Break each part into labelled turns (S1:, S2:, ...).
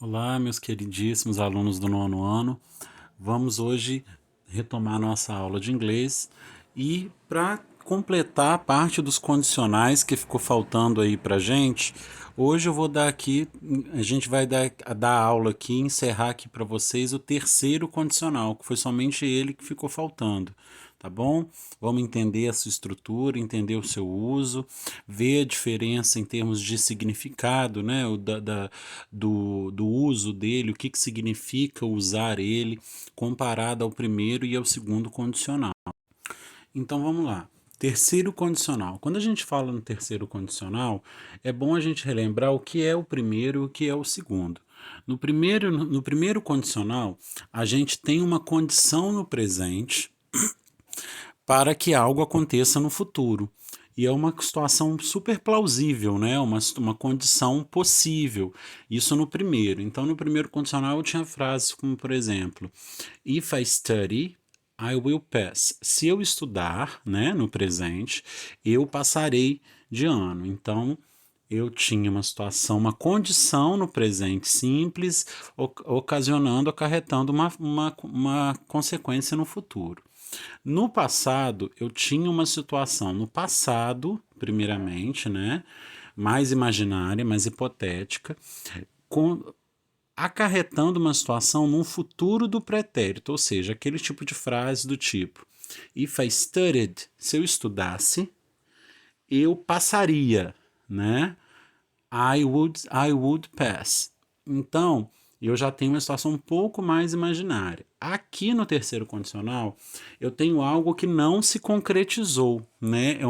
S1: Olá, meus queridíssimos alunos do nono ano. Vamos hoje retomar nossa aula de inglês e para completar a parte dos condicionais que ficou faltando aí para gente, hoje eu vou dar aqui, a gente vai dar aula aqui, encerrar aqui para vocês o terceiro condicional, que foi somente ele que ficou faltando. Tá bom? Vamos entender a sua estrutura, entender o seu uso, ver a diferença em termos de significado, né? Do uso dele, o que significa usar ele, comparado ao primeiro e ao segundo condicional. Então vamos lá. Terceiro condicional. Quando a gente fala no terceiro condicional, é bom a gente relembrar o que é o primeiro e o que é o segundo. No primeiro condicional, a gente tem uma condição no presente para que algo aconteça no futuro. E é uma situação super plausível, né? Uma condição possível. Isso no primeiro. Então, no primeiro condicional, eu tinha frases como, por exemplo, If I study, I will pass. Se eu estudar, né, no presente, eu passarei de ano. Então, eu tinha uma situação, uma condição no presente simples, ocasionando, acarretando uma consequência no futuro. No passado, eu tinha uma situação no passado, primeiramente, né? Mais imaginária, mais hipotética, com, acarretando uma situação num futuro do pretérito, ou seja, aquele tipo de frase do tipo: If I studied, se eu estudasse, eu passaria, né? I would pass. Então, eu já tenho uma situação um pouco mais imaginária. Aqui no terceiro condicional, eu tenho algo que não se concretizou, né? É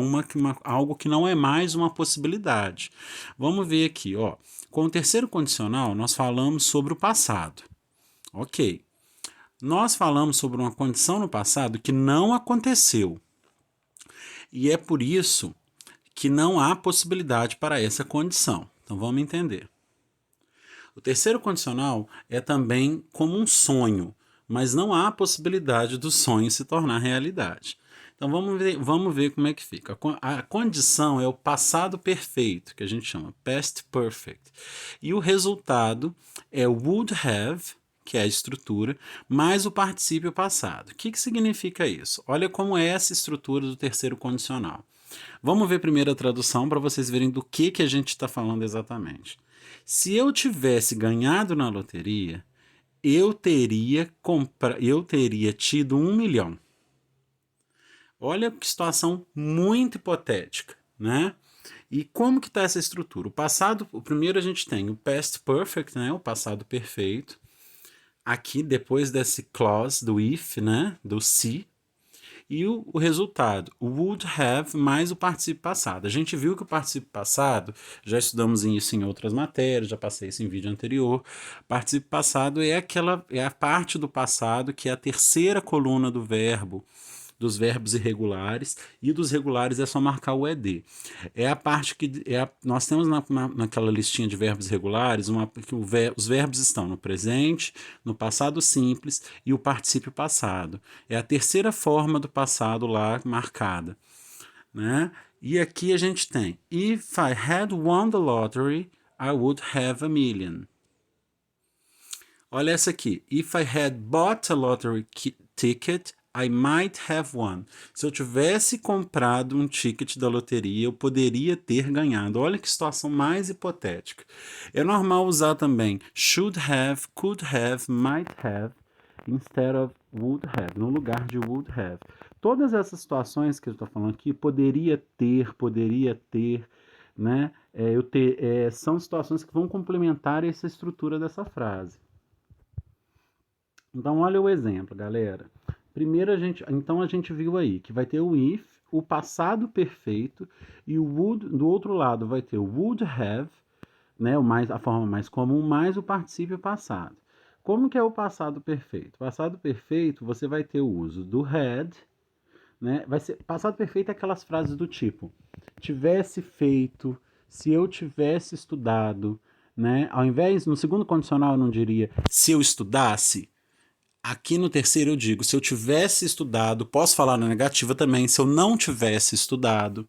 S1: algo que não é mais uma possibilidade. Vamos ver aqui, ó. Com o terceiro condicional, nós falamos sobre o passado. Ok. Nós falamos sobre uma condição no passado que não aconteceu. E é por isso que não há possibilidade para essa condição. Então vamos entender. O terceiro condicional é também como um sonho, mas não há possibilidade do sonho se tornar realidade. Então vamos ver como é que fica. A condição é o passado perfeito, que a gente chama past perfect. E o resultado é would have, que é a estrutura, mais o particípio passado. O que significa isso? Olha como é essa estrutura do terceiro condicional. Vamos ver primeiro a tradução para vocês verem do que a gente está falando exatamente. Se eu tivesse ganhado na loteria, eu teria tido 1 milhão. Olha que situação muito hipotética, né? E como que está essa estrutura? O primeiro a gente tem o past perfect, né? O passado perfeito. Aqui, depois desse clause do if, né? Do se, e o resultado, o would have mais o participio passado. A gente viu que o participio passado, já estudamos isso em outras matérias, já passei isso em vídeo anterior. Participio passado é a parte do passado que é a terceira coluna do verbo, dos verbos irregulares, e dos regulares é só marcar o ed. É a parte que nós temos naquela listinha de verbos regulares que os verbos estão no presente, no passado simples e o particípio passado. É a terceira forma do passado lá marcada, né? E aqui a gente tem: If I had won the lottery, I would have 1 million. Olha essa aqui. If I had bought a lottery ticket, I might have won. Se eu tivesse comprado um ticket da loteria, eu poderia ter ganhado. Olha que situação mais hipotética. É normal usar também should have, could have, might have, instead of would have, no lugar de would have. Todas essas situações que eu estou falando aqui, poderia ter, né? São situações que vão complementar essa estrutura dessa frase. Então, olha o exemplo, galera. Primeiro a gente viu aí que vai ter o if, o passado perfeito, e o would, do outro lado vai ter o would have, né, a forma mais comum, mais o particípio passado. Como que é o passado perfeito? O passado perfeito, você vai ter o uso do had, né? Passado perfeito é aquelas frases do tipo: tivesse feito, se eu tivesse estudado, né? Ao invés, no segundo condicional eu não diria se eu estudasse. Aqui no terceiro eu digo, se eu tivesse estudado, posso falar na negativa também, se eu não tivesse estudado.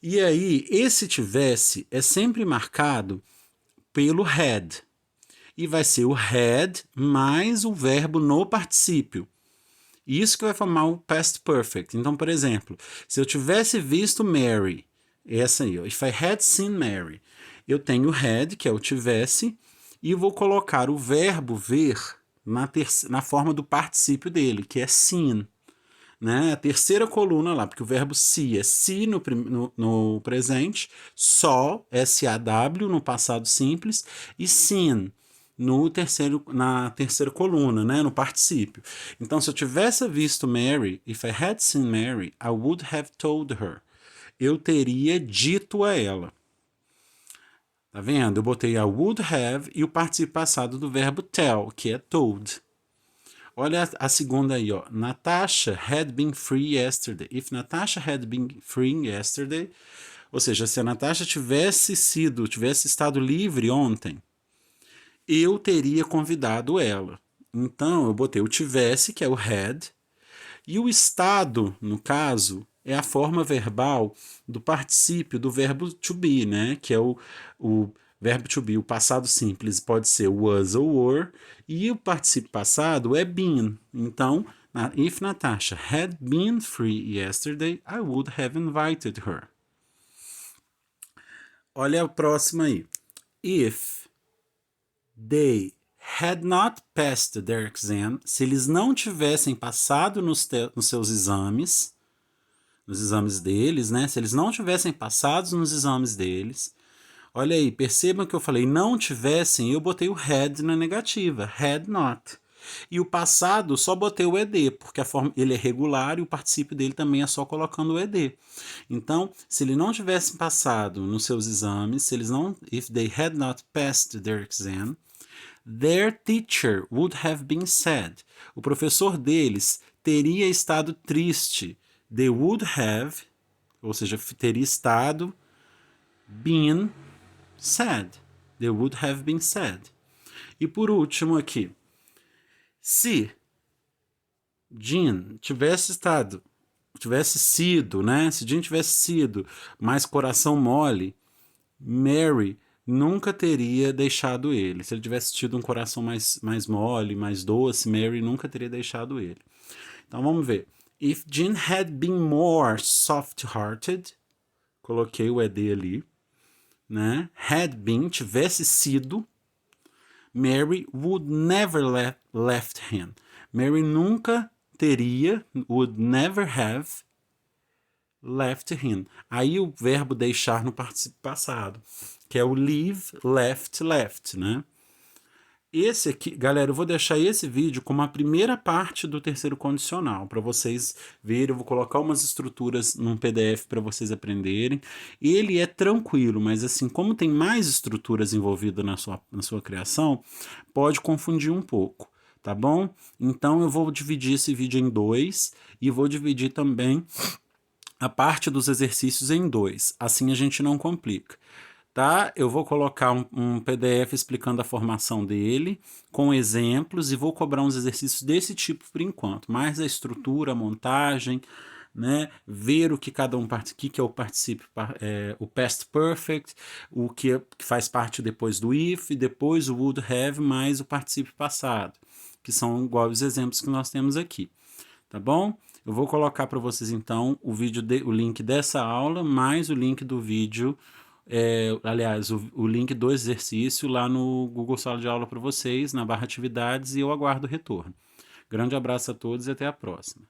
S1: E aí, esse tivesse é sempre marcado pelo had. e vai ser o had mais o verbo no particípio. Isso que vai formar o past perfect. Então, por exemplo, se eu tivesse visto Mary, essa aí, ó, if I had seen Mary, eu tenho had, que é o tivesse, e vou colocar o verbo ver na forma do particípio dele, que é seen. Né? A terceira coluna lá, porque o verbo see é see no presente, saw, S-A-W, no passado simples, e seen na terceira coluna, né? No particípio. Então, se eu tivesse visto Mary, if I had seen Mary, I would have told her. Eu teria dito a ela. Tá vendo? Eu botei a would have e o particípio passado do verbo tell, que é told. Olha a segunda aí, ó. Natasha had been free yesterday. If Natasha had been free yesterday, ou seja, se a Natasha tivesse estado livre ontem, eu teria convidado ela. Então, eu botei o tivesse, que é o had, e o estado, no caso, é a forma verbal do particípio do verbo to be, né? Que é o verbo to be. O passado simples pode ser was ou were, e o particípio passado é been. Então, if Natasha had been free yesterday, I would have invited her. Olha a próxima aí. If they had not passed their exam, se eles não tivessem passado nos seus exames, nos exames deles, né? Se eles não tivessem passados nos exames deles, olha aí, percebam que eu falei não tivessem, eu botei o had na negativa, had not. E o passado só botei o ed, porque a forma, ele é regular e o particípio dele também é só colocando o ed. Então, se ele não tivesse passado nos seus exames, se eles não, if they had not passed their exam, their teacher would have been sad. O professor deles teria estado triste. They would have, ou seja, teria estado been sad. They would have been sad. E por último aqui, se Jean tivesse sido, né? Se Jean tivesse sido mais coração mole, Mary nunca teria deixado ele. Se ele tivesse tido um coração mais mole, mais doce, Mary nunca teria deixado ele. Então vamos ver. If Jean had been more soft-hearted, coloquei o ed ali, né? Had been, tivesse sido, Mary would never left him. Mary nunca teria, would never have left him. Aí o verbo deixar no particípio passado, que é o leave, left, né? Esse aqui, galera, eu vou deixar esse vídeo como a primeira parte do terceiro condicional, para vocês verem. Eu vou colocar umas estruturas num PDF para vocês aprenderem. Ele é tranquilo, mas assim, como tem mais estruturas envolvidas na sua criação, pode confundir um pouco, tá bom? Então eu vou dividir esse vídeo em dois e vou dividir também a parte dos exercícios em dois. Assim a gente não complica. Tá? Eu vou colocar um PDF explicando a formação dele, com exemplos, e vou cobrar uns exercícios desse tipo por enquanto. Mais a estrutura, a montagem, né? Ver o que cada um que é o particípio, o past perfect, o que faz parte depois do if, e depois o would have, mais o particípio passado, que são igual os exemplos que nós temos aqui. Tá bom? Eu vou colocar para vocês então o link dessa aula, mais o link do vídeo. Aliás, o link do exercício lá no Google Sala de Aula para vocês, na barra atividades, e eu aguardo o retorno. Grande abraço a todos e até a próxima.